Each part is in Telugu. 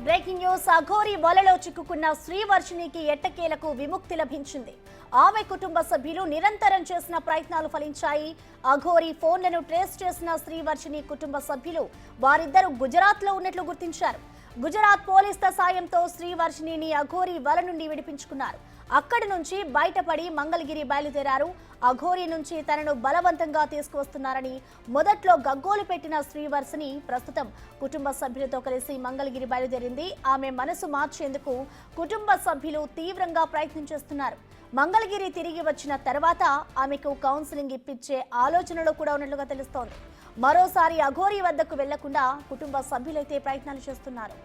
Breaking news. అఘోరి వలలో చిక్కుకున్న శ్రీవర్షినికి ఎట్టకేలకు విముక్తి లభించింది. ఆమె కుటుంబ సభ్యులు నిరంతరం చేసిన ప్రయత్నాలు ఫలించాయి. అఘోరి ఫోన్లను ట్రేస్ చేసిన శ్రీవర్షిని కుటుంబ సభ్యులు వారిద్దరూ గుజరాత్ లో ఉన్నట్లు గుర్తించారు. గుజరాత్ పోలీసుల సాయంతో శ్రీవర్షిని అఘోరి వల నుండి విడిపించుకున్నారు. అక్కడి నుంచి బయటపడి మంగళగిరి బయలుదేరారు. అఘోరి నుంచి తనను బలవంతంగా తీసుకువస్తున్నారని మొదట్లో గగ్గోలు పెట్టిన శ్రీవర్షిని ప్రస్తుతం కుటుంబ సభ్యులతో కలిసి మంగళగిరి బయలుదేరింది. ఆమె మనసు మార్చేందుకు కుటుంబ సభ్యులు తీవ్రంగా ప్రయత్నం చేస్తున్నారు. మంగళగిరి తిరిగి వచ్చిన తర్వాత ఆమెకు కౌన్సిలింగ్ ఇప్పించే ఆలోచనలో కూడా ఉన్నట్లుగా తెలుస్తోంది. మరోసారి అఘోరి వద్దకు వెళ్లకుండా కుటుంబ సభ్యులైతే ప్రయత్నాలు చేస్తున్నారు.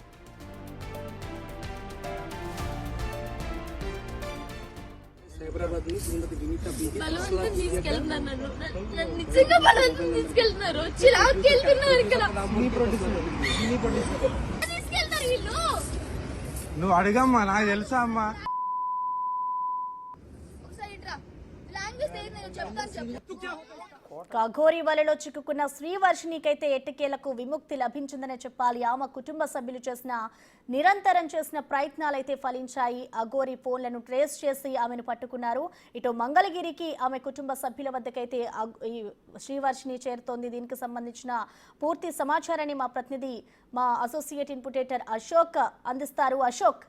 నువ్వు అడగమ్మా, నాకు తెలుసా అమ్మా. అఘోరి వలలో చిక్కుకున్న శ్రీవర్షినికైతే ఎట్టకేలకు విముక్తి లభించిందనే చెప్పాలి. ఆమె కుటుంబ సభ్యులు నిరంతరం చేసిన ప్రయత్నాలైతే ఫలించాయి. అఘోరి ఫోన్లను ట్రేస్ చేసి ఆమెను పట్టుకున్నారు. ఇటు మంగళగిరికి ఆమె కుటుంబ సభ్యుల వద్దకైతే శ్రీవర్షిని చేరుతోంది. దీనికి సంబంధించిన పూర్తి సమాచారాన్ని మా ప్రతినిధి, మా అసోసియేట్ ఇన్పుటేటర్ అశోక్ అందిస్తారు. అశోక్,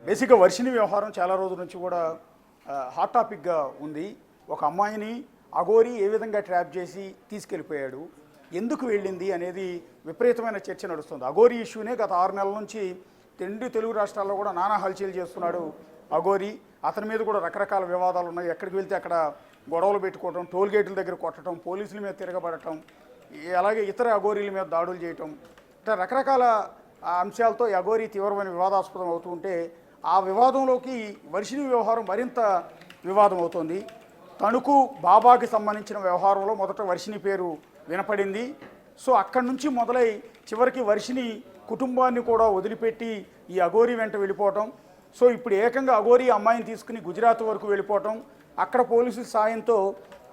బేసిక్గా వర్షిని వ్యవహారం చాలా రోజుల నుంచి కూడా హాట్ టాపిక్గా ఉంది. ఒక అమ్మాయిని అఘోరి ఏ విధంగా ట్రాప్ చేసి తీసుకెళ్ళిపోయాడు, ఎందుకు వెళ్ళింది అనేది విపరీతమైన చర్చ నడుస్తుంది. అఘోరి ఇష్యూనే గత 6 నెలల నుంచి తెలుగు రాష్ట్రాల్లో కూడా నానా హల్చల్ చేస్తున్నాడు అఘోరి. అతని మీద కూడా రకరకాల వివాదాలు ఉన్నాయి. ఎక్కడికి వెళ్తే అక్కడ గొడవలు పెట్టుకోవటం, టోల్ గేట్ల దగ్గర కొట్టడం, పోలీసుల మీద తిరగబడటం, అలాగే ఇతర అఘోరీల మీద దాడులు చేయటం, ఇట్లా రకరకాల అంశాలతో ఈ అఘోరి తీవ్రమైన వివాదాస్పదం అవుతూ ఉంటే ఆ వివాదంలోకి వర్షిని వ్యవహారం మరింత వివాదం అవుతోంది. తణుకు బాబాకి సంబంధించిన వ్యవహారంలో మొదట వర్షిని పేరు వినపడింది. సో అక్కడి నుంచి మొదలై చివరికి వర్షిని కుటుంబాన్ని కూడా వదిలిపెట్టి ఈ అఘోరి వెంట వెళ్ళిపోవటం. సో ఇప్పుడు ఏకంగా అఘోరి అమ్మాయిని తీసుకుని గుజరాత్ వరకు వెళ్ళిపోవటం, అక్కడ పోలీసుల సాయంతో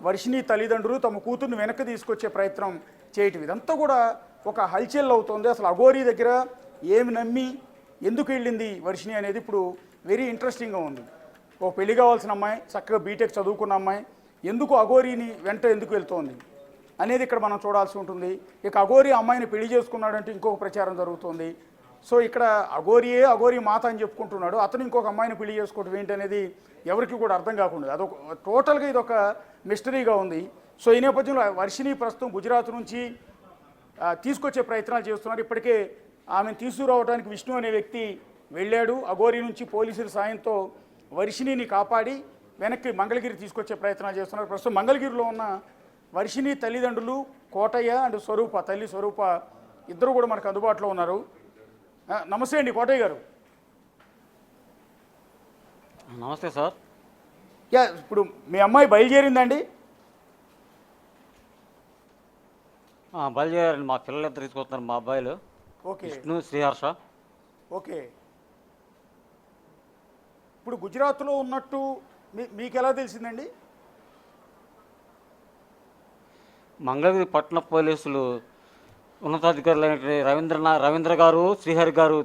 వర్షిని తల్లిదండ్రులు తమ కూతుర్ని వెనక్కి తీసుకొచ్చే ప్రయత్నం చేయటం, ఇదంతా కూడా ఒక హల్చల్ అవుతుంది. అసలు అఘోరి దగ్గర ఏమి నమ్మి ఎందుకు వెళ్ళింది వర్షిని అనేది ఇప్పుడు వెరీ ఇంట్రెస్టింగ్గా ఉంది. ఓ పెళ్లి కావాల్సిన అమ్మాయి, చక్కగా బీటెక్ చదువుకున్న అమ్మాయి ఎందుకు అఘోరిని వెంట ఎందుకు వెళ్తోంది అనేది ఇక్కడ మనం చూడాల్సి ఉంటుంది. ఇక అఘోరి అమ్మాయిని పెళ్లి చేసుకున్నాడంటే ఇంకొక ప్రచారం జరుగుతుంది. సో ఇక్కడ అఘోరి మాత అని చెప్పుకుంటున్నాడు, అతను ఇంకొక అమ్మాయిని పెళ్లి చేసుకోవడం ఏంటి అనేది ఎవరికి కూడా అర్థం కాకుండా అదొక టోటల్గా ఇదొక మిస్టరీగా ఉంది. సో ఈ నేపథ్యంలో వర్షిని ప్రస్తుతం గుజరాత్ నుంచి తీసుకొచ్చే ప్రయత్నాలు చేస్తున్నారు. ఇప్పటికే ఆమెను తీసుకురావడానికి విష్ణు అనే వ్యక్తి వెళ్ళాడు. అఘోరి నుంచి పోలీసుల సాయంతో వర్షినిని కాపాడి వెనక్కి మంగళగిరి తీసుకొచ్చే ప్రయత్నాలు చేస్తున్నారు. ప్రస్తుతం మంగళగిరిలో ఉన్న వర్షిని తల్లిదండ్రులు కోటయ్య అండ్ స్వరూప, తల్లి స్వరూప ఇద్దరు కూడా మనకు అందుబాటులో ఉన్నారు. నమస్తే అండి కోటయ్య గారు. నమస్తే సార్. ఇప్పుడు మీ అమ్మాయి బయలుదేరిందండి? బయలుదేరండి. మా పిల్లలు ఇద్దరు తీసుకొస్తున్నారు, మా అబ్బాయిలు. ఓకే, విష్ణు, శ్రీహర్ష. ఓకే. ఇప్పుడు గుజరాత్లో ఉన్నట్టు మీకు ఎలా తెలిసిందండి? మంగళగిరి పట్టణ పోలీసులు ఉన్నతాధికారులు రవీంద్ర గారు, శ్రీహరి గారు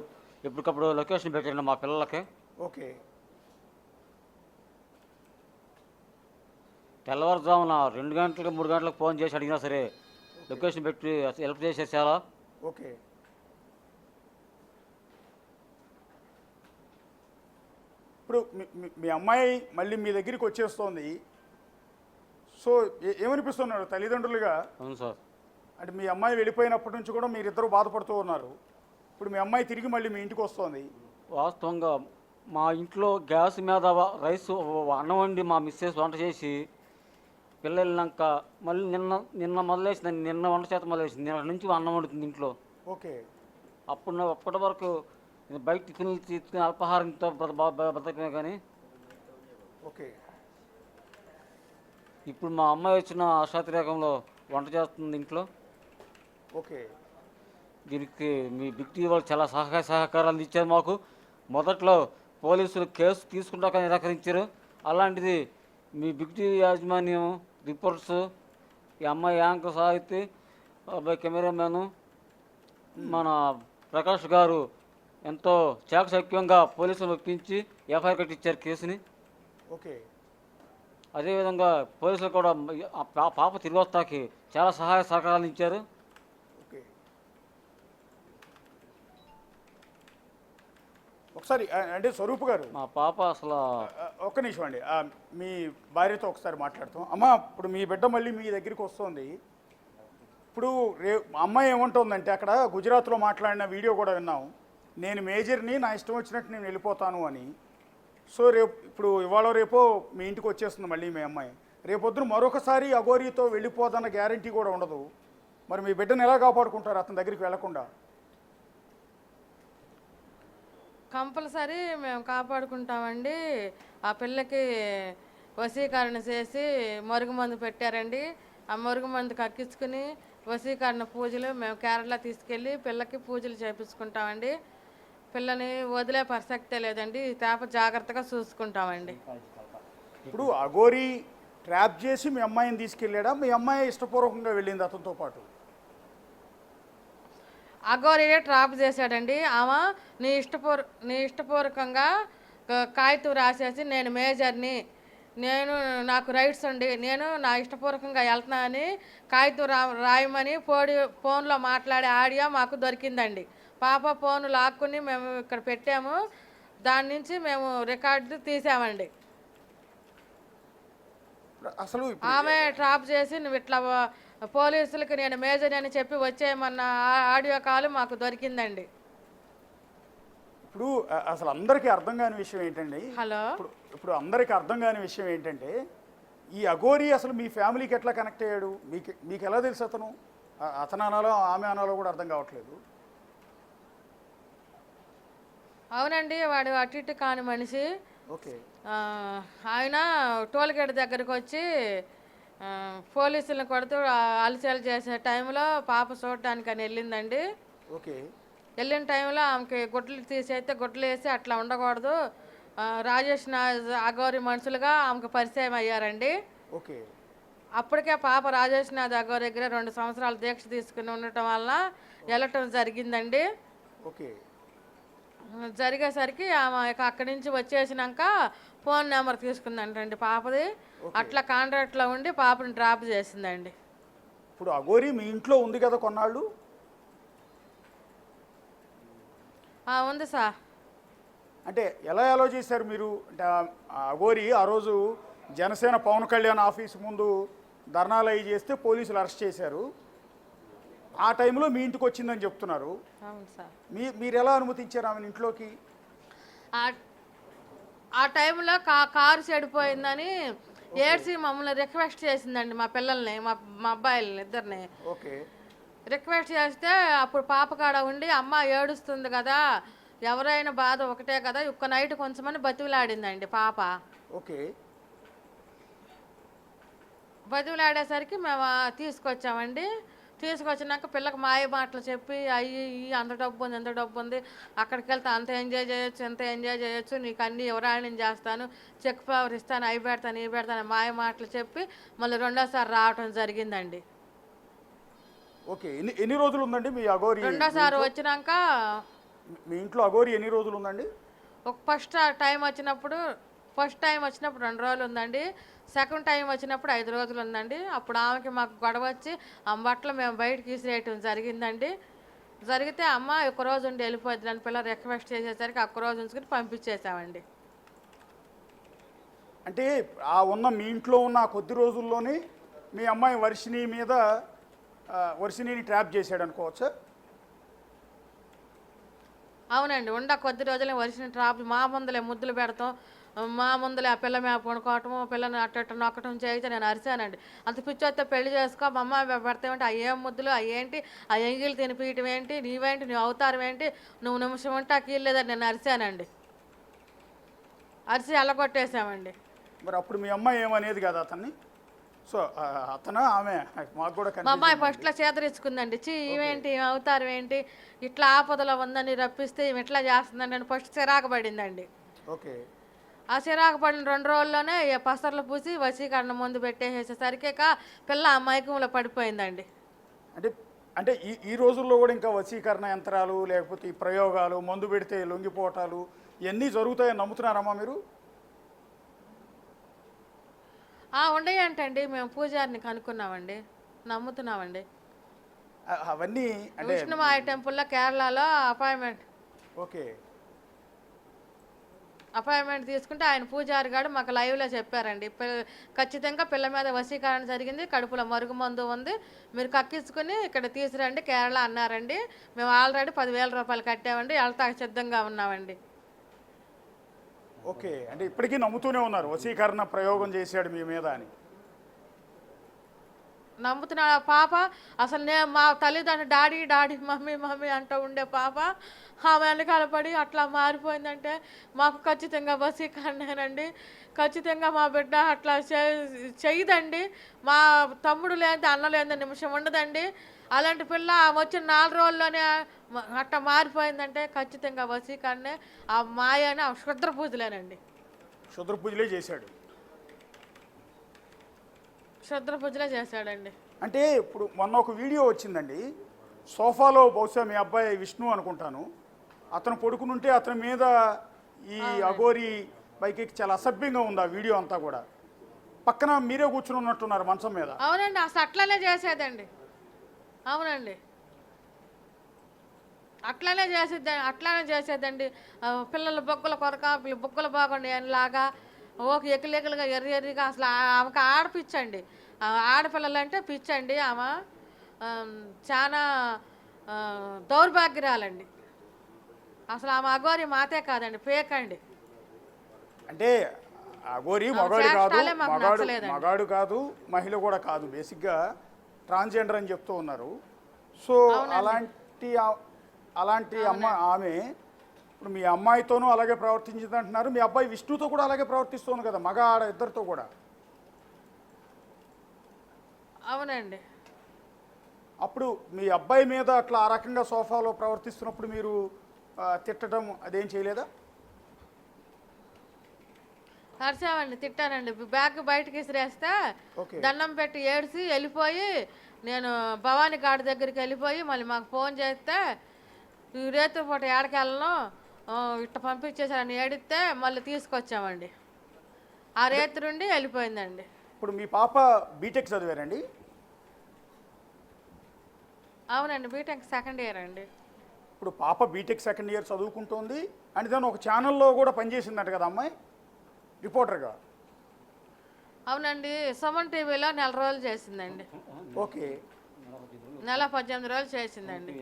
ఎప్పటికప్పుడు లొకేషన్ పెట్టండి మా పిల్లలకి. ఓకే. తెల్లవారుజామున 2 గంటలకు 3 గంటలకు ఫోన్ చేసి అడిగినా సరే లొకేషన్ పెట్టి హెల్ప్ చేశారు చాలా. ఓకే. ఇప్పుడు మీ అమ్మాయి మళ్ళీ మీ దగ్గరికి వచ్చేస్తోంది. సో ఏమనిపిస్తున్నారు తల్లిదండ్రులుగా? అవును సార్. అంటే మీ అమ్మాయి వెళ్ళిపోయినప్పటి నుంచి కూడా మీరిద్దరూ బాధపడుతూ ఉన్నారు. ఇప్పుడు మీ అమ్మాయి తిరిగి మళ్ళీ మీ ఇంటికి వస్తుంది. వాస్తవంగా మా ఇంట్లో గ్యాస్ మీద రైస్ అన్నం వండి మా మిస్సెస్ వంట చేసి పిల్లలు వెళ్ళినాక మళ్ళీ నిన్న మొదలేసింది. నిన్న వంట చేత మొదలేసింది. నిన్న నుంచి అన్నం వండుతుంది ఇంట్లో. ఓకే. అప్పటి వరకు బయట టిఫిన్లు తీసుకుని అల్పాహారంతో బ్రతకమే కానీ. ఓకే. ఇప్పుడు మా అమ్మాయి వచ్చిన ఆశాతిరేకంలో వంట చేస్తుంది ఇంట్లో. ఓకే. దీనికి మీ బిగ్ టీవీ వాళ్ళు చాలా సహకారాలు ఇచ్చారు మాకు. మొదట్లో పోలీసులు కేసు తీసుకుంటాక నిరాకరించారు. అలాంటిది మీ బిగ్ టీవీ యాజమాన్యం, రిపోర్ట్స్, ఈ అమ్మాయి యాంకర్ సాహిత్య, కెమెరామ్యాను, మన ప్రకాష్ గారు ఎంతో చాకచక్యంగా పోలీసులు ఒప్పించి ఎఫ్ఐఆర్ కట్టించారు కేసుని. ఓకే. అదేవిధంగా పోలీసులు కూడా ఆ పాప తిరిగి వస్తాకి చాలా సహాయ సహకారాలు ఇచ్చారు. ఓకే. ఒకసారి అంటే స్వరూప్ గారు, మా పాప అసలు ఒక్క నిమిషం అండి, మీ భార్యతో ఒకసారి మాట్లాడతాం. అమ్మ, ఇప్పుడు మీ బిడ్డ మళ్ళీ మీ దగ్గరికి వస్తుంది. ఇప్పుడు అమ్మాయి ఏమంటుందంటే, అక్కడ గుజరాత్లో మాట్లాడిన వీడియో కూడా విన్నాం, నేను మేజర్ని, నా ఇష్టం వచ్చినట్టు నేను వెళ్ళిపోతాను అని. సో ఇప్పుడు ఇవాళ రేపో మీ ఇంటికి వచ్చేస్తుంది మళ్ళీ మీ అమ్మాయి. రేపొద్దున మరొకసారి అఘోరీతో వెళ్ళిపోదన్న గ్యారంటీ కూడా ఉండదు. మరి మీ బిడ్డను ఎలా కాపాడుకుంటారు అతని దగ్గరికి వెళ్లకుండా? కంపల్సరీ మేము కాపాడుకుంటామండి. ఆ పిల్లకి వశీకరణ చేసి మరుగుమందు పెట్టారండి. ఆ మరుగుమందు కక్కించుకుని వశీకరణ పూజలు మేము కేరళ తీసుకెళ్ళి పిల్లకి పూజలు చేపించుకుంటామండి. పిల్లని వదిలే ప్రసక్తే లేదండి. ఈ తేప జాగ్రత్తగా చూసుకుంటామండి. ఇప్పుడు అఘోరీ ట్రాప్ చేసి మీ అమ్మాయిని తీసుకెళ్ళాడా, మీ అమ్మాయి ఇష్టపూర్వకంగా వెళ్ళింది అతనితో పాటు? అఘోరీనే ట్రాప్ చేశాడండి. ఆమె నీ ఇష్టపూర్వకంగా కాగితం రాసేసి, నేను మేజర్ని, నాకు రైట్స్ ఉండి నేను నా ఇష్టపూర్వకంగా వెళ్తున్నా అని కాగితం రాయమని ఫోన్లో మాట్లాడే ఆడియో మాకు దొరికిందండి. పాప ఫోన్ లాక్కుని మేము ఇక్కడ పెట్టాము. దాని నుంచి మేము రికార్డు తీసామండి. అసలు ఆమె ట్రాప్ చేసి నువ్వు ఇట్లా పోలీసులకి నేను మేజర్ అని చెప్పి వచ్చేయమన్న ఆడియో కాల్ మాకు దొరికిందండి. ఇప్పుడు అసలు అందరికీ అర్థం కాని విషయం ఏంటండి, హలో, ఇప్పుడు అందరికీ అర్థం కాని విషయం ఏంటంటే, ఈ అఘోరీ అసలు మీ ఫ్యామిలీకి ఎట్లా కనెక్ట్ అయ్యాడు? మీకు ఎలా తెలుసు అతను? అతను అనాలో ఆమె అనాలో కూడా అర్థం కావట్లేదు. అవునండి, వాడు అటు ఇటు కాని మనిషి. ఓకే. ఆయన టోల్గేట్ దగ్గరకు వచ్చి పోలీసులను కొడుతూ అలసలు చేసే టైంలో పాప చూడటానికి అని వెళ్ళిందండి. ఓకే. వెళ్ళిన టైంలో ఆమెకి గుడ్లు తీసేస్తే గుడ్లు వేసి అట్లా ఉండకూడదు, రాజేష్ అఘోరి మనుషులుగా ఆమెకు పరిచయం అయ్యారండి. ఓకే. అప్పటికే పాప రాజేష్ అఘోరి దగ్గర 2 సంవత్సరాలు దీక్ష తీసుకుని ఉండటం వల్ల వెళ్ళటం జరిగిందండి. ఓకే. జరిగేసరికి ఆమె అక్కడి నుంచి వచ్చేసినాక ఫోన్ నెంబర్ తీసుకుందంటండి పాపది. అట్లా కాంట్రాక్ట్లో ఉండి పాపని డ్రాప్ చేసిందండి. ఇప్పుడు అఘోరీ మీ ఇంట్లో ఉంది కదా కొన్నాళ్ళు? ఉంది సార్. అంటే ఎలా చేశారు మీరు? అంటే అఘోరీ ఆ రోజు జనసేన పవన్ కళ్యాణ్ ఆఫీస్ ముందు ధర్నాలు అవి చేస్తే పోలీసులు అరెస్ట్ చేశారు. ఆ టైంలో మీ ఇంటికి వచ్చిందని చెప్తున్నారు. అవును సార్. మీరు ఎలా అనుమతించారు ఆమెను ఇంట్లోకి? ఆ టైంలో కారు చెడిపోయిందని ఏడ్చి మమ్మల్ని రిక్వెస్ట్ చేసిందండి, మా పిల్లల్ని, మా అబ్బాయిలని ఇద్దరిని. ఓకే. రిక్వెస్ట్ చేస్తే అప్పుడు పాప కాడ ఉండి అమ్మ ఏడుస్తుంది కదా, ఎవరైనా బాధ ఒకటే కదా, ఒక్క నైట్ కొంచెమని బతివిలాడిందండి పాప. ఓకే. బతివిలాడేసరికి మేము తీసుకొచ్చామండి. తీసుకొచ్చినాక పిల్లకి మాయ మాటలు చెప్పి అయ్యి అంత డబ్బు ఉంది, ఎంత డబ్బు ఉంది, అక్కడికి వెళ్తే అంత ఎంజాయ్ చేయొచ్చు, ఎంత ఎంజాయ్ చేయొచ్చు, నీకు అన్ని ఎవరాయని చేస్తాను, చెక్ పవర్ ఇస్తాను, అవి పెడతాను, ఇవి పెడతాను మాయ మాటలు చెప్పి మళ్ళీ రెండోసారి రావటం జరిగిందండి. ఓకే. ఎన్ని రోజులు ఉందండి మీ అఘోరీ? రెండోసారి వచ్చినాక మీ ఇంట్లో అఘోరీ ఎన్ని రోజులు ఉందండి? ఫస్ట్ టైం వచ్చినప్పుడు 2 రోజులు ఉందండి. సెకండ్ టైం వచ్చినప్పుడు 5 రోజులు ఉందండి. అప్పుడు ఆమెకి మాకు గొడవ వచ్చి బట్టలు మేము బయటకి తీసిరేయటం జరిగిందండి. జరిగితే అమ్మ ఒక రోజు ఉండి వెళ్ళిపోద్ది అని పిల్లలు రిక్వెస్ట్ చేసేసరికి ఒక్క రోజు ఉంచుకుని పంపించేసామండి. అంటే మీ ఇంట్లో ఉన్న కొద్ది రోజుల్లోనే మీ అమ్మాయి వర్షిణిని ట్రాప్ చేశాడు అనుకోవచ్చా? అవునండి, కొద్ది రోజులే వర్షిని ట్రాప్ మా ముందులే ముద్దులు పెడతాం, మా ముందులే ఆ పిల్ల మీద పడుకోవటము, పిల్లని అట్ట నొక్కటం చేయితే నేను అరిశానండి. అంత పిచ్చొస్తే పెళ్లి చేసుకో మా అమ్మ పెడతావేంటి, ఆ ఏం ముద్దులు, ఏంటి ఆ ఎంగిలు తినిపించడం ఏంటి, నీవేంటి, నువ్వు అవతారం ఏంటి, నువ్వు నిమిషం ఉంటే కీళ్ళేదని నేను అరిశానండి. అరిసి అల్లగొట్టేసామండి. మరి అప్పుడు మీ అమ్మాయి ఏమనేది కదా అతన్ని? సో ఆమె మాకు కూడా మా అమ్మాయి ఫస్ట్లో చేతరించుకుందండి. ఇవేంటి అవతారం ఏంటి, ఇట్లా ఆపదలో ఉందని రప్పిస్తే ఇట్లా చేస్తుందండి అని ఫస్ట్ చిరాకు పడిందండి. ఓకే. ఆ చిరాకు పడిన 2 రోజుల్లోనే పసర్లు పూసి వశీకరణ ముందు పెట్టేసేసరికి పిల్ల ఆ మైకంలో పడిపోయిందండి. అంటే అంటే ఈ రోజుల్లో కూడా ఇంకా వశీకరణ యంత్రాలు లేకపోతే ఈ ప్రయోగాలు, మందు పెడితే లొంగిపోవటాలు ఇవన్నీ జరుగుతాయని నమ్ముతున్నారమ్మా మీరు? ఉండయంటండి, మేము పూజారిని కనుక్కున్నామండి, నమ్ముతున్నామండి. అవన్నీ అంటే విష్ణుమాయ టెంపుల్లో కేరళలో ఓకే అపాయింట్మెంట్ తీసుకుంటే ఆయన పూజారి గారు మాకు లైవ్లో చెప్పారండి, ఖచ్చితంగా పిల్ల మీద వశీకరణ జరిగింది, కడుపులో మరుగుమందు ఉంది, మీరు కక్కించుకుని ఇక్కడ తీసుకురండి కేరళ అన్నారండి. మేము ఆల్రెడీ 10,000 రూపాయలు కట్టామండి, వెళ్తాక సిద్ధంగా ఉన్నామండి. ఓకే, అంటే ఇప్పటికీ నమ్ముతూనే ఉన్నారు వశీకరణ ప్రయోగం చేశాడు మీ మీద అని? నమ్ముతున్నాడు. ఆ పాప అసలు నేను మా తల్లిదండ్రులు డాడీ డాడీ మమ్మీ మమ్మీ అంటూ ఉండే పాప ఆమె వెనకాల పడి అట్లా మారిపోయిందంటే మాకు ఖచ్చితంగా వశీకరణేనండి. ఖచ్చితంగా మా బిడ్డ అట్లా చెయ్యదండి. మా తమ్ముడు లేని అన్న లేని నిమిషం ఉండదండి. అలాంటి పిల్ల వచ్చిన 4 రోజుల్లోనే అట్లా మారిపోయిందంటే ఖచ్చితంగా వశీకరణే. ఆ మాయని ఆ క్షుద్ర పూజలేనండి. క్షుద్ర పూజలే చేశాడు. క్షుద్ర పూజలే చేశాడండి. అంటే ఇప్పుడు మొన్న ఒక వీడియో వచ్చిందండి, సోఫాలో బహుశా మీ అబ్బాయి విష్ణు అనుకుంటాను, అతను పడుకునుంటే అతని మీద ఈ అఘోరి పైకి చాలా అసభ్యంగా ఉంది ఆ వీడియో అంతా కూడా. పక్కన మీరే కూర్చుని ఉన్నట్టున్నారు మంచం మీద. అవునండి, అసలు అట్లనే చేసేదండి. అవునండి, అట్లానే చేసేదండి. పిల్లల బొగ్గల కొరక బొగ్గలు బాగుండే లాగా ఓకే ఎక్కలెక్కలుగా ఎర్రగా అసలు ఆమెకు ఆడపిచ్చండి. ఆడపిల్లలు అంటే పిచ్చండి. ఆమె చాలా దౌర్భాగ్యరాలండి. అసలు ఆమె అఘోరి మాతే కాదండి, ఫేక్ అండి. అంటే అఘోరి మగాడు కాదు, మహిళ కూడా కాదు, బేసిక్గా ట్రాన్స్జెండర్ అని చెప్తూ ఉన్నారు. సో అలాంటి ఆమె ఇప్పుడు మీ అమ్మాయితోనూ అలాగే ప్రవర్తించింది అంటున్నారు, మీ అబ్బాయి విష్ణుతో కూడా అలాగే ప్రవర్తిస్తుంది కదా, మగ ఆడ ఇద్దరితో కూడా. అవునండి. అప్పుడు మీ అబ్బాయి మీద అట్లా ఆ రకంగా సోఫాలో ప్రవర్తిస్తున్నప్పుడు మీరు తిట్టడం అదేం చేయలేదా? అరిచామండి, తిట్టానండి. బ్యాగ్ బయటకి విసిరేస్తే దండం పెట్టి ఏడిసి వెళ్ళిపోయి, నేను భవానీ గాడి దగ్గరికి వెళ్ళిపోయి మళ్ళీ మాకు ఫోన్ చేస్తే ఈ రేత్రి పూట ఏడకెళ్ళను ఇట్ట పంపించేసారని ఏడిస్తే మళ్ళీ తీసుకొచ్చామండి. ఆ రేత్రి నుండి వెళ్ళిపోయిందండి. ఇప్పుడు మీ పాప బీటెక్ చదివారండి? అవునండి, బీటెక్ సెకండ్ ఇయర్ అండి. ఇప్పుడు పాప బీటెక్ సెకండ్ ఇయర్ చదువుకుంటోంది అండ్ దాన్ని ఒక ఛానల్లో కూడా పనిచేసిందంట కదా అమ్మాయి, రిపోర్టర్గా. అవునండి, సుమన్ టీవీలో 4 రోజులు చేసిందండి. ఓకే, నెల 18 రోజులు చేసిందండి.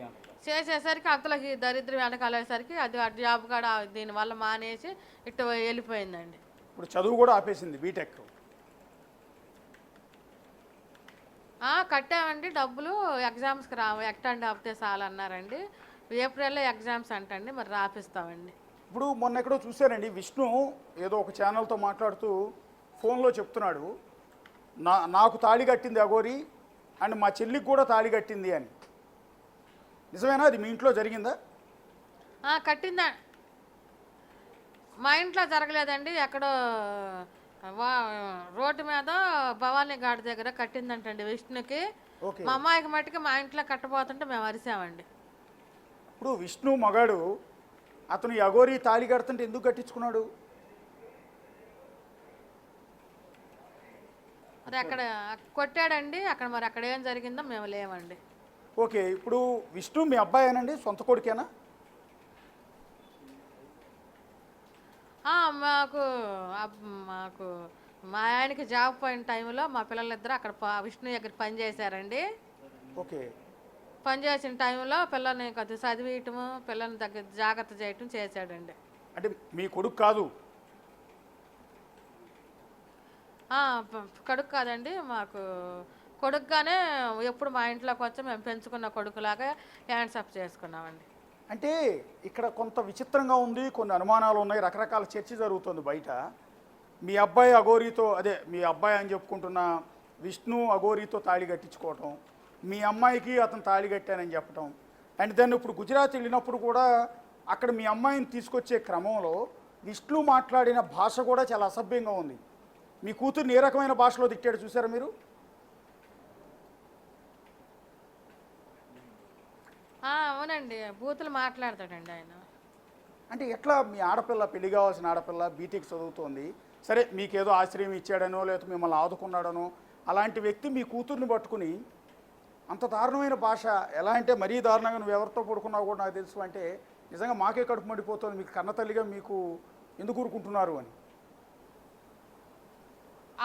చేసేసరికి అంతలోకి దరిద్రం వెనకాలేసరికి అది జాబ్ కూడా దీనివల్ల మానేసి ఇటు వెళ్ళిపోయిందండి. ఇప్పుడు చదువు కూడా ఆపేసింది బీటెక్. కట్టామండి డబ్బులు, ఎగ్జామ్స్కి రావు, ఎక్టెండ్ ఆపితే చాలు అన్నారండి. ఏప్రిల్లో ఎగ్జామ్స్ అంటండి, మరి రాపిస్తామండి. ఇప్పుడు మొన్న ఎక్కడో చూశారండి, విష్ణు ఏదో ఒక ఛానల్తో మాట్లాడుతూ ఫోన్లో చెప్తున్నాడు, నాకు తాళి కట్టింది అఘోరి అండ్ మా చెల్లికి కూడా తాళి కట్టింది అని. నిజమేనా? అది మీ ఇంట్లో జరిగిందా? కట్టిందా? మా ఇంట్లో జరగలేదండి, ఎక్కడో రోడ్డు మీద భవానీ ఘాట్ దగ్గర కట్టిందంటండి విష్ణుకి. మా అమ్మాయికి మట్టికి మా ఇంట్లో కట్టబోతుంటే మేము అరిసామండి. ఇప్పుడు విష్ణు మగాడు, అతను ఈ అఘోరి తాళి కడుతుంటే ఎందుకు కట్టించుకున్నాడు? మరి అక్కడ కొట్టాడండి, అక్కడ మరి అక్కడ ఏం జరిగిందో మేము లేమండి. ఓకే, ఇప్పుడు విష్ణు మీ అబ్బాయేనండి, సొంత కొడుకేనా? మాకు మా ఆయనకి జాబ్ పోయిన టైంలో మా పిల్లలిద్దరూ అక్కడ విష్ణు దగ్గర పనిచేశారండి. ఓకే, పనిచేసిన టైంలో పిల్లల్ని కొద్దిగా చదివేయటము, పిల్లల్ని దగ్గర జాగ్రత్త చేయటం చేశాడండి. అంటే మీ కొడుకు కాదు? కొడుకు కాదండి, మాకు కొడుకుగానే ఎప్పుడు మా ఇంట్లోకి వచ్చి మేము పెంచుకున్న కొడుకులాగా హ్యాండ్సప్ చేసుకున్నామండి. అంటే ఇక్కడ కొంత విచిత్రంగా ఉంది, కొన్ని అనుమానాలు ఉన్నాయి, రకరకాల చర్చ జరుగుతుంది బయట. మీ అబ్బాయి అఘోరితో, అదే మీ అబ్బాయి అని చెప్పుకుంటున్న విష్ణు అఘోరితో తాళి కట్టించుకోవటం, మీ అమ్మాయికి అతను తాళి కట్టానని చెప్పటం, అండ్ దాన్ని ఇప్పుడు గుజరాత్ వెళ్ళినప్పుడు కూడా అక్కడ మీ అమ్మాయిని తీసుకొచ్చే క్రమంలో విష్ణు మాట్లాడిన భాష కూడా చాలా అసభ్యంగా ఉంది. మీ కూతుర్ని ఏ రకమైన భాషలో తిట్టాడు చూసారా మీరు? అవునండి, బూతులు మాట్లాడతాడండి ఆయన. అంటే ఎట్లా మీ ఆడపిల్ల, పెళ్లి కావాల్సిన ఆడపిల్ల బీటెక్ చదువుతోంది, సరే మీకేదో ఆశ్రయం ఇచ్చాడనో లేకపోతే మిమ్మల్ని ఆదుకున్నాడనో అలాంటి వ్యక్తి మీ కూతుర్ని పట్టుకుని అంత దారుణమైన భాష, ఎలా అంటే మరీ దారుణంగా నువ్వు ఎవరితో పడుకున్నావు కూడా నాకు తెలుసు అంటే నిజంగా మాకే కడుపు మండిపోతుంది, మీకు కన్నతల్లిగా మీకు ఎందుకు ఊరుకుంటున్నారు అని.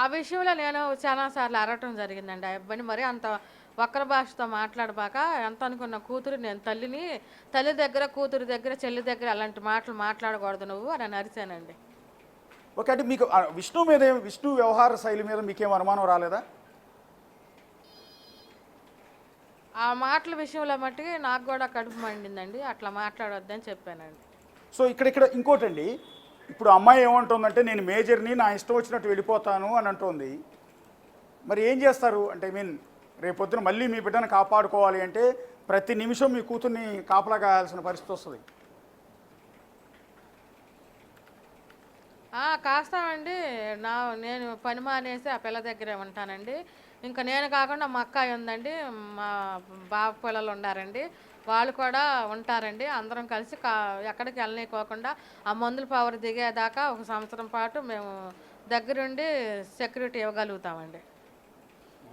ఆ విషయంలో నేను చాలాసార్లు అరవటం జరిగిందండి. ఆ అబ్బాయిని మరి అంత వక్ర భాషతో మాట్లాడబాక, ఎంత అనుకున్న కూతురు నేను తల్లి దగ్గర, కూతురు దగ్గర, చెల్లి దగ్గర అలాంటి మాటలు మాట్లాడకూడదు నువ్వు అని అరిచానండి. ఓకే, అంటే మీకు విష్ణు మీద విష్ణు వ్యవహార శైలి మీద మీకేం అనుమానం రాలేదా? ఆ మాటల విషయంలో మట్టుకి నాకు కూడా కడుపు మండిందండి, అట్లా మాట్లాడొద్దని చెప్పానండి. సో ఇక్కడ ఇంకోటండి, ఇప్పుడు అమ్మాయి ఏమంటుందంటే నేను మేజర్ని, నా ఇష్టం వచ్చినట్టు వెళ్ళిపోతాను అని అంటుంది. మరి ఏం చేస్తారు అంటే రేపొద్దున మళ్ళీ మీ బిడ్డను కాపాడుకోవాలి అంటే ప్రతి నిమిషం మీ కూతుర్ని కాపలా కాయాల్సిన పరిస్థితి వస్తుంది. కాస్తామండి. నేను పని మానేసి ఆ పిల్ల దగ్గరే ఉంటానండి. ఇంకా నేను కాకుండా మా అక్కాయి ఉందండి, మా బావ పిల్లలు ఉన్నారండి, వాళ్ళు కూడా ఉంటారండి. అందరం కలిసి ఎక్కడికి వెళ్ళనీకోకుండా ఆ మందుల పవర్ దిగేదాకా 1 సంవత్సరం పాటు మేము దగ్గరుండి సెక్యూరిటీ ఇవ్వగలుగుతామండి.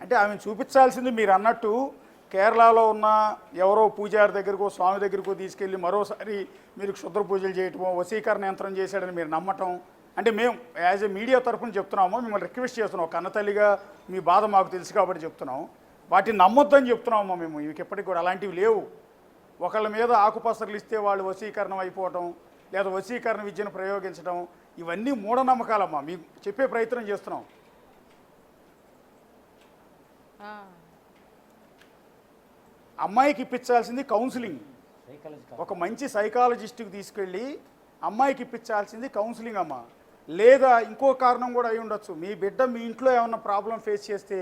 అంటే ఆమె చూపించాల్సింది మీరు అన్నట్టు కేరళలో ఉన్న ఎవరో పూజారి దగ్గరకో స్వామి దగ్గరకో తీసుకెళ్ళి మరోసారి మీరు క్షుద్ర పూజలు చేయటమో, వశీకరణ యంత్రం చేశాడని మీరు నమ్మటం. అంటే మేము యాజ్ ఏ మీడియా తరఫున చెప్తున్నాము, మిమ్మల్ని రిక్వెస్ట్ చేస్తున్నాం, కన్నతల్లిగా మీ బాధ మాకు తెలుసు కాబట్టి చెప్తున్నాం, వాటిని నమ్మొద్దని చెప్తున్నామమ్మా మేము. మీకు ఎప్పటికి కూడా అలాంటివి లేవు. ఒకళ్ళ మీద ఆకుపసరలు ఇస్తే వాళ్ళు వశీకరణం అయిపోవటం, లేదా వశీకరణ విద్యను ప్రయోగించడం, ఇవన్నీ మూఢనమ్మకాలమ్మా. మీకు చెప్పే ప్రయత్నం చేస్తున్నాం. అమ్మాయికి ఇప్పించాల్సింది కౌన్సిలింగ్. ఒక మంచి సైకాలజిస్ట్కి తీసుకెళ్ళి అమ్మాయికి ఇప్పించాల్సింది కౌన్సిలింగ్ అమ్మ. లేదా ఇంకో కారణం కూడా అయి ఉండొచ్చు, మీ బిడ్డ మీ ఇంట్లో ఏమన్నా ప్రాబ్లం ఫేస్ చేస్తే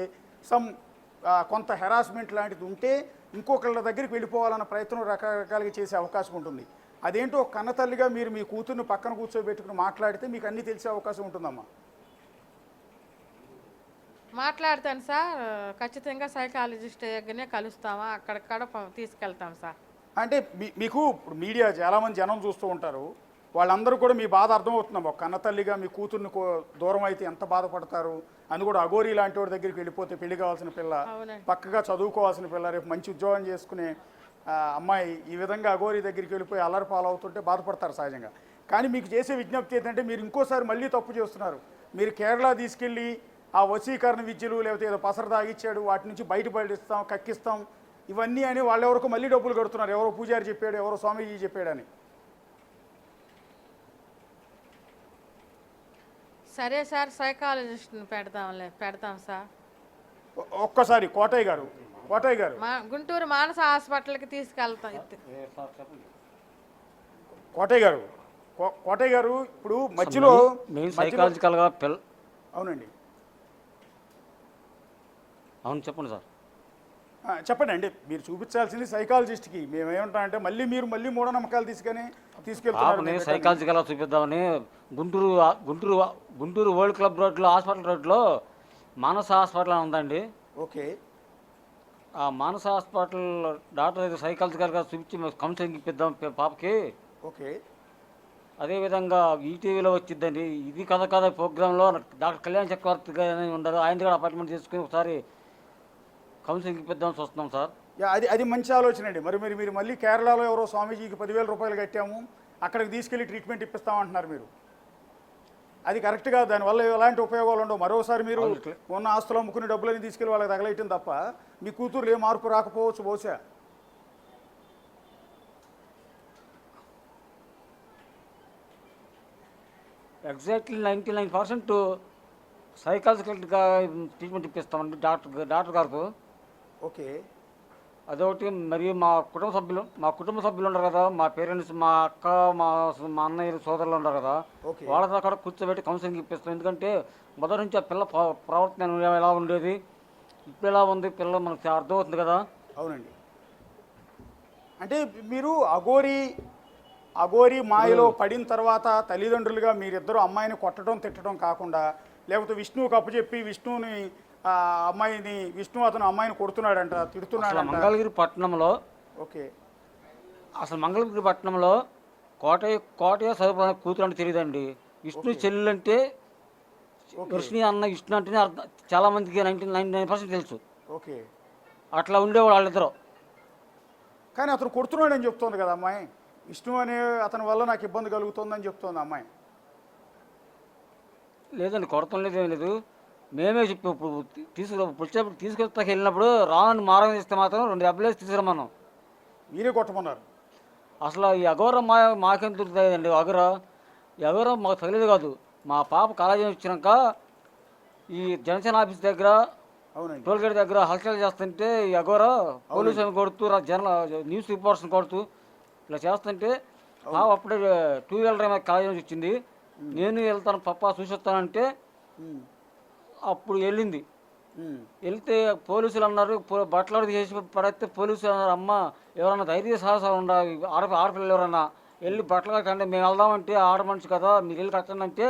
కొంత హెరాస్మెంట్ లాంటిది ఉంటే ఇంకొకళ్ళ దగ్గరికి వెళ్ళిపోవాలన్న ప్రయత్నం రకరకాలుగా చేసే అవకాశం ఉంటుంది. అదేంటో ఒక కన్నతల్లిగా మీరు మీ కూతుర్ని పక్కన కూర్చోబెట్టుకుని మాట్లాడితే మీకు అన్నీ తెలిసే అవకాశం ఉంటుందమ్మా. మాట్లాడతాను సార్, ఖచ్చితంగా సైకాలజిస్ట్ దగ్గరనే కలుస్తామా, అక్కడిక్కడ తీసుకెళ్తాం సార్. అంటే మీకు ఇప్పుడు మీడియా చాలామంది జనం చూస్తూ ఉంటారు, వాళ్ళందరూ కూడా మీ బాధ అర్థమవుతున్నాం. ఒక కన్నతల్లిగా మీ కూతుర్ని దూరం అయితే ఎంత బాధపడతారు అని కూడా. అఘోరీ లాంటి వాడి దగ్గరికి వెళ్ళిపోతే పెళ్లి కావాల్సిన పిల్ల, పక్కగా చదువుకోవాల్సిన పిల్ల, రేపు మంచి ఉద్యోగం చేసుకునే అమ్మాయి ఈ విధంగా అఘోరీ దగ్గరికి వెళ్ళిపోయి అల్లరి పాలవుతుంటే బాధపడతారు సహజంగా. కానీ మీకు చేసే విజ్ఞప్తి ఏంటంటే మీరు ఇంకోసారి మళ్ళీ తప్పు చేస్తున్నారు. మీరు కేరళ తీసుకెళ్ళి ఆ వశీకరణ విద్యలు లేకపోతే ఏదో పసర తాగిచ్చాడు వాటి నుంచి బయటపడిస్తాం, కక్కిస్తాం, ఇవన్నీ అని వాళ్ళెవరకు మళ్ళీ డబ్బులు కడుతున్నారు. ఎవరో పూజారి చెప్పాడు, ఎవరో స్వామీజీ చెప్పాడని. సరే సార్, సైకాలజిస్ట్ని పెడతాం సార్. ఒక్కసారి కోటయ్య గారు గుంటూరు మానస హాస్పిటల్కి తీసుకెళ్తాం. కోటయ్య గారు ఇప్పుడు మధ్యలో సైకాలజికల్గా అవునండి, అవును చెప్పండి సార్. చెప్పండి అండి. మీరు చూపించాల్సింది సైకాలజిస్ట్కి, మేము ఏమంటామంటే మళ్ళీ మూఢనమ్మకాలు తీసుకెళ్తాం. నేను సైకాలజికల్గా చూపిద్దామని గుంటూరు వరల్డ్ క్లబ్ రోడ్లో హాస్పిటల్ రోడ్లో మానస హాస్పిటల్ అని ఉందండి. ఓకే, ఆ మానస హాస్పిటల్ డాక్టర్ దగ్గర సైకాలజికల్గా చూపించి కౌన్సిలింగ్ ఇప్పిద్దాం పాపకి. ఓకే, అదేవిధంగా ఈటీవీలో వచ్చిద్దండి ఇది కథ ప్రోగ్రాంలో డాక్టర్ కళ్యాణ్ చక్రవర్తి గారు ఉండరు, ఆయన దగ్గర అపాయింట్మెంట్ తీసుకుని ఒకసారి కౌన్సిలింగ్ ఇప్పిద్దాం చూస్తున్నాం సార్. అది మంచి ఆలోచన అండి. మీరు మళ్ళీ కేరళలో ఎవరో స్వామీజీకి 10,000 రూపాయలు కట్టాము, అక్కడికి తీసుకెళ్ళి ట్రీట్మెంట్ ఇప్పిస్తామంటున్నారు మీరు. అది కరెక్ట్ కాదు, దానివల్ల ఎలాంటి ఉపయోగాలు ఉండవు. మరోసారి మీరు ఉన్న ఆస్తులు అమ్ముకుని డబ్బులని తీసుకెళ్ళి వాళ్ళకి తగలేయటం తప్ప మీ కూతురు ఏ మార్పు రాకపోవచ్చు బహుశా. ఎగ్జాక్ట్లీ 99% సైకాలజికల్గా ట్రీట్మెంట్ ఇప్పిస్తామండి డాక్టర్ గారు. ఓకే, అదొకటి. మరియు మా కుటుంబ సభ్యులు ఉన్నారు కదా, మా పేరెంట్స్, మా అక్క, మా అన్నయ్య సోదరులు ఉన్నారు కదా, వాళ్ళతో కూడా కూర్చోబెట్టి కౌన్సిలింగ్ ఇప్పిస్తాం. ఎందుకంటే మొదటి నుంచి ఆ పిల్ల ప్రవర్తన ఎలా ఉండేది, ఇప్పుడు ఎలా ఉంది పిల్ల మనకు అర్థమవుతుంది కదా. అవునండి. అంటే మీరు అఘోరీ మాయలో పడిన తర్వాత తల్లిదండ్రులుగా మీరిద్దరూ అమ్మాయిని కొట్టడం తిట్టడం కాకుండా, లేకపోతే విష్ణువుకి అప్పచెప్పి విష్ణు అతను అమ్మాయిని కొడుతున్నాడంట, తిడుతున్నాడంట మంగళగిరి పట్టణంలో. ఓకే, అసలు మంగళగిరి పట్టణంలో కోటయ్య సదుపాయ కూతురు అంటే తెలియదండి. విష్ణు చెల్లెలు అంటే విష్ణు అన్న విష్ణు అంటేనే అర్థం, చాలామందికి 99% తెలుసు. ఓకే. అట్లా ఉండేవాళ్ళు వాళ్ళిద్దరు. కానీ అతను కొడుతున్నాడని చెప్తోంది కదా అమ్మాయి. విష్ణు అనే అతని వల్ల నాకు ఇబ్బంది కలుగుతుందని చెప్తోంది అమ్మాయి. లేదండి, కొడతం లేదు, ఏం లేదు. మేమే చెప్పి ఇప్పుడు తీసుకెళ్తాకి వెళ్ళినప్పుడు రాను మారం ఇస్తే మాత్రం 2 దెబ్బలు వేసి తీసుకురమ్మన్నాం. మీరే కొట్టమన్నారు. అసలు ఈ అఘోరం మాకేం దొరుకుతాయండి. అఘోరం మాకు తగిలేదు కాదు. మా పాప కాలేజీ వచ్చినాక ఈ జనసేన ఆఫీస్ దగ్గర అవునండి. టోల్గేట్ దగ్గర హల్చల్ చేస్తుంటే ఈ అఘోర పోలీసులను కొడుతూ న్యూస్ రిపోర్ట్స్ని కొడుతూ ఇలా చేస్తుంటే అప్పుడే 2 వీలర్ కాలేజీ నుంచి వచ్చింది. నేను వెళ్తాను పప్పా చూసొస్తానంటే అప్పుడు వెళ్ళింది. వెళ్తే పోలీసులు అన్నారు, బట్టలు చేసి పడితే పోలీసులు అన్నారు, అమ్మ ఎవరన్నా ధైర్య సాహసాలు ఉండాలి, ఆడపిల్లలు ఎవరన్నా వెళ్ళి బట్టలు కట్టండి, మేము వెళ్దామంటే ఆడ మనిషి కదా మీరు వెళ్ళి కట్టండి అంటే